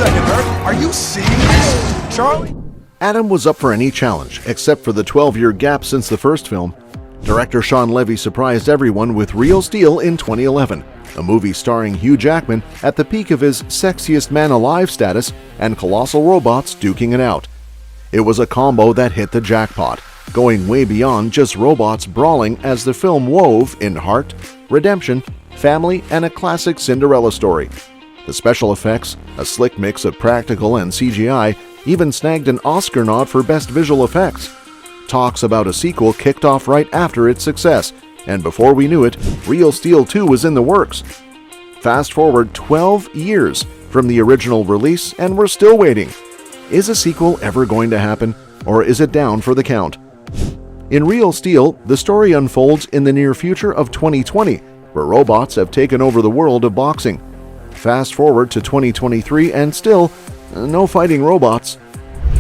second, Bert. Are you seeing this? Charlie? Adam was up for any challenge, except for the 12-year gap since the first film. Director Shawn Levy surprised everyone with Real Steel in 2011, a movie starring Hugh Jackman at the peak of his sexiest man alive status and colossal robots duking it out. It was a combo that hit the jackpot, going way beyond just robots brawling as the film wove in heart, redemption, family, and a classic Cinderella story. The special effects, a slick mix of practical and CGI, even snagged an Oscar nod for Best Visual Effects. Talks about a sequel kicked off right after its success, and before we knew it, Real Steel 2 was in the works. Fast forward 12 years from the original release, and we're still waiting. Is a sequel ever going to happen, or is it down for the count? In Real Steel, the story unfolds in the near future of 2020, where robots have taken over the world of boxing. Fast forward to 2023, and still, no fighting robots.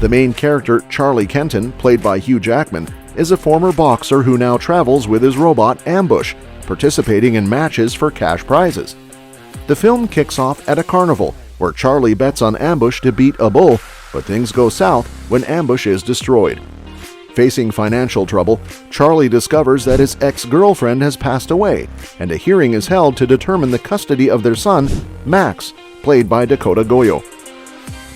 The main character, Charlie Kenton, played by Hugh Jackman, is a former boxer who now travels with his robot Ambush, participating in matches for cash prizes. The film kicks off at a carnival, where Charlie bets on Ambush to beat a bull, but things go south when Ambush is destroyed. Facing financial trouble, Charlie discovers that his ex-girlfriend has passed away, and a hearing is held to determine the custody of their son, Max, played by Dakota Goyo.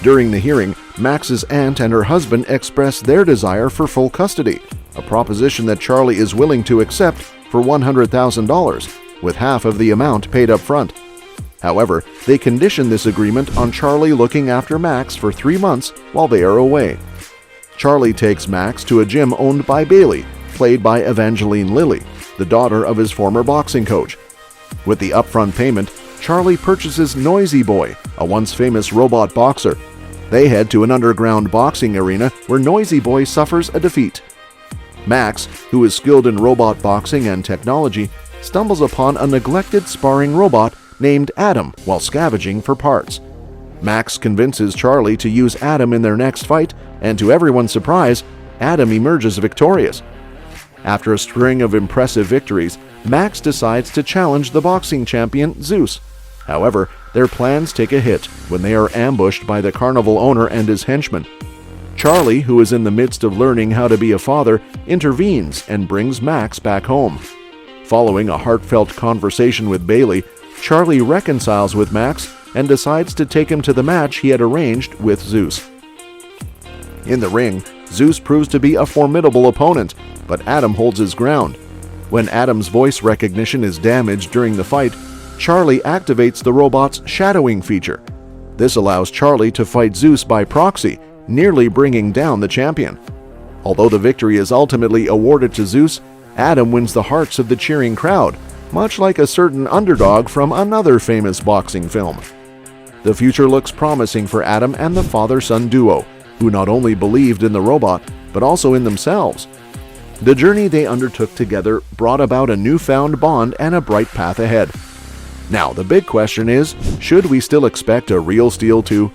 During the hearing, Max's aunt and her husband express their desire for full custody, a proposition that Charlie is willing to accept for $100,000, with half of the amount paid up front. However, they condition this agreement on Charlie looking after Max for 3 months while they are away. Charlie takes Max to a gym owned by Bailey, played by Evangeline Lilly, the daughter of his former boxing coach. With the upfront payment, Charlie purchases Noisy Boy, a once famous robot boxer. They head to an underground boxing arena where Noisy Boy suffers a defeat. Max, who is skilled in robot boxing and technology, stumbles upon a neglected sparring robot named Adam while scavenging for parts. Max convinces Charlie to use Adam in their next fight, and to everyone's surprise, Adam emerges victorious. After a string of impressive victories, Max decides to challenge the boxing champion Zeus. However, their plans take a hit when they are ambushed by the carnival owner and his henchmen. Charlie, who is in the midst of learning how to be a father, intervenes and brings Max back home. Following a heartfelt conversation with Bailey, Charlie reconciles with Max and decides to take him to the match he had arranged with Zeus. In the ring, Zeus proves to be a formidable opponent, but Adam holds his ground. When Adam's voice recognition is damaged during the fight, Charlie activates the robot's shadowing feature. This allows Charlie to fight Zeus by proxy, nearly bringing down the champion. Although the victory is ultimately awarded to Zeus, Adam wins the hearts of the cheering crowd, much like a certain underdog from another famous boxing film. The future looks promising for Adam and the father-son duo, who not only believed in the robot, but also in themselves. The journey they undertook together brought about a newfound bond and a bright path ahead. Now, the big question is, should we still expect a Real Steel 2?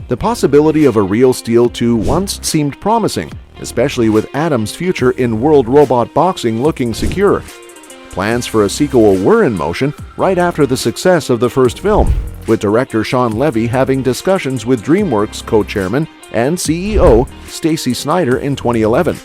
The possibility of a Real Steel 2 once seemed promising, especially with Adam's future in world robot boxing looking secure. Plans for a sequel were in motion right after the success of the first film, with director Shawn Levy having discussions with DreamWorks co-chairman and CEO Stacy Snyder in 2011.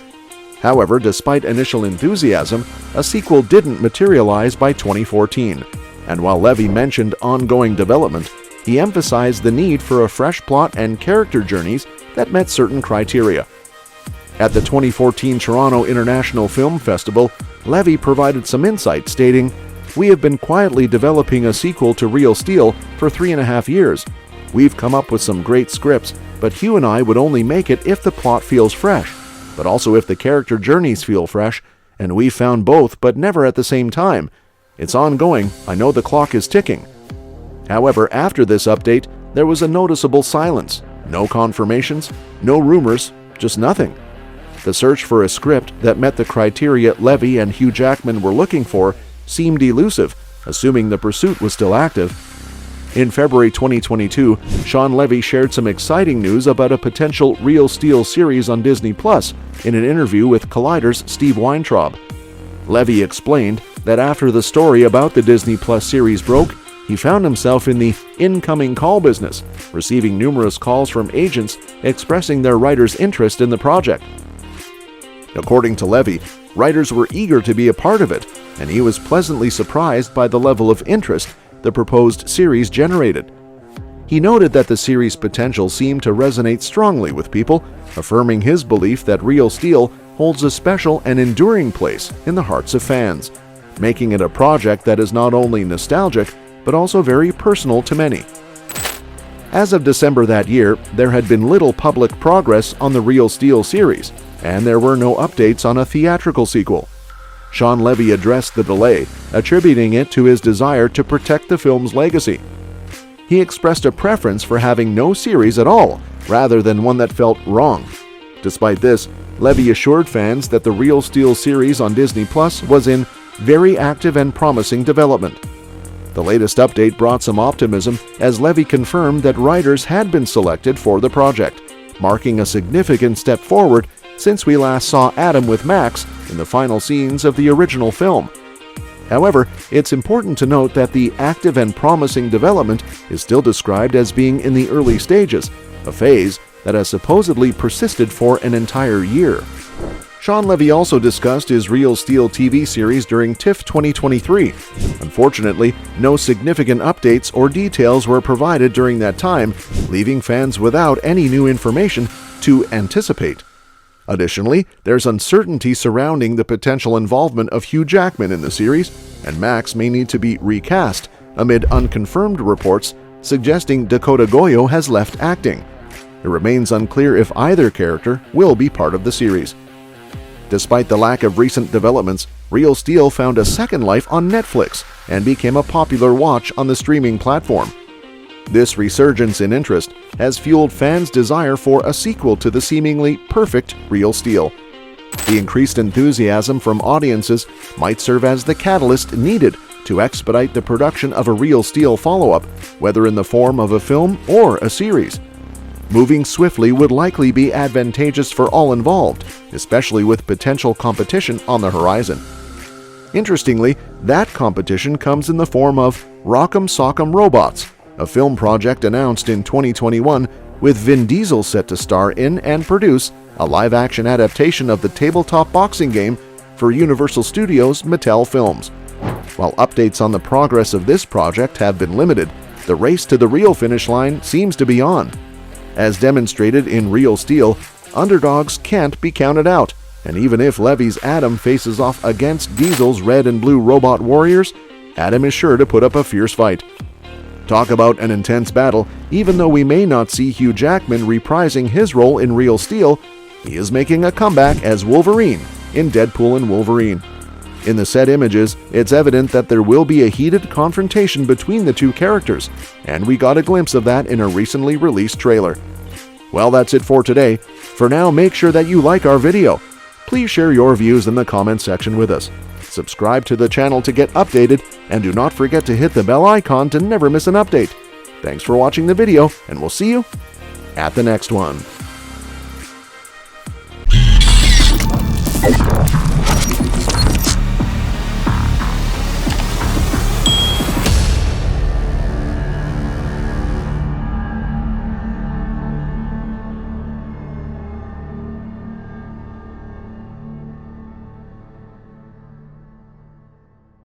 However, despite initial enthusiasm, a sequel didn't materialize by 2014. And while Levy mentioned ongoing development, he emphasized the need for a fresh plot and character journeys that met certain criteria. At the 2014 Toronto International Film Festival, Levy provided some insight, stating, "We have been quietly developing a sequel to Real Steel for 3.5 years. We've come up with some great scripts, but Hugh and I would only make it if the plot feels fresh, but also if the character journeys feel fresh, and we found both but never at the same time. It's ongoing, I know the clock is ticking." However, after this update, there was a noticeable silence. No confirmations, no rumors, just nothing. The search for a script that met the criteria Levy and Hugh Jackman were looking for seemed elusive, assuming the pursuit was still active. In February 2022, Shawn Levy shared some exciting news about a potential Real Steel series on Disney Plus in an interview with Collider's Steve Weintraub. Levy explained that after the story about the Disney Plus series broke, he found himself in the incoming call business, receiving numerous calls from agents expressing their writers' interest in the project. According to Levy, writers were eager to be a part of it, and he was pleasantly surprised by the level of interest the proposed series generated. He noted that the series' potential seemed to resonate strongly with people, affirming his belief that Real Steel holds a special and enduring place in the hearts of fans, making it a project that is not only nostalgic, but also very personal to many. As of December that year, there had been little public progress on the Real Steel series, and there were no updates on a theatrical sequel. Shawn Levy addressed the delay, attributing it to his desire to protect the film's legacy. He expressed a preference for having no series at all, rather than one that felt wrong. Despite this, Levy assured fans that the Real Steel series on Disney Plus was in very active and promising development. The latest update brought some optimism as Levy confirmed that writers had been selected for the project, marking a significant step forward since we last saw Adam with Max in the final scenes of the original film. However, it's important to note that the active and promising development is still described as being in the early stages, a phase that has supposedly persisted for an entire year. Shawn Levy also discussed his Real Steel TV series during TIFF 2023. Unfortunately, no significant updates or details were provided during that time, leaving fans without any new information to anticipate. Additionally, there's uncertainty surrounding the potential involvement of Hugh Jackman in the series, and Max may need to be recast, amid unconfirmed reports suggesting Dakota Goyo has left acting. It remains unclear if either character will be part of the series. Despite the lack of recent developments, Real Steel found a second life on Netflix and became a popular watch on the streaming platform. This resurgence in interest has fueled fans' desire for a sequel to the seemingly perfect Real Steel. The increased enthusiasm from audiences might serve as the catalyst needed to expedite the production of a Real Steel follow-up, whether in the form of a film or a series. Moving swiftly would likely be advantageous for all involved, especially with potential competition on the horizon. Interestingly, that competition comes in the form of Rock'em Sock'em Robots, a film project announced in 2021 with Vin Diesel set to star in and produce a live-action adaptation of the tabletop boxing game for Universal Studios' Mattel Films. While updates on the progress of this project have been limited, the race to the real finish line seems to be on. As demonstrated in Real Steel, underdogs can't be counted out, and even if Levy's Adam faces off against Diesel's red and blue robot warriors, Adam is sure to put up a fierce fight. Talk about an intense battle. Even though we may not see Hugh Jackman reprising his role in Real Steel, he is making a comeback as Wolverine in Deadpool and Wolverine. In the set images, it's evident that there will be a heated confrontation between the two characters, and we got a glimpse of that in a recently released trailer. Well, that's it for today. For now, make sure that you like our video. Please share your views in the comment section with us. Subscribe to the channel to get updated, and do not forget to hit the bell icon to never miss an update. Thanks for watching the video, and we'll see you at the next one.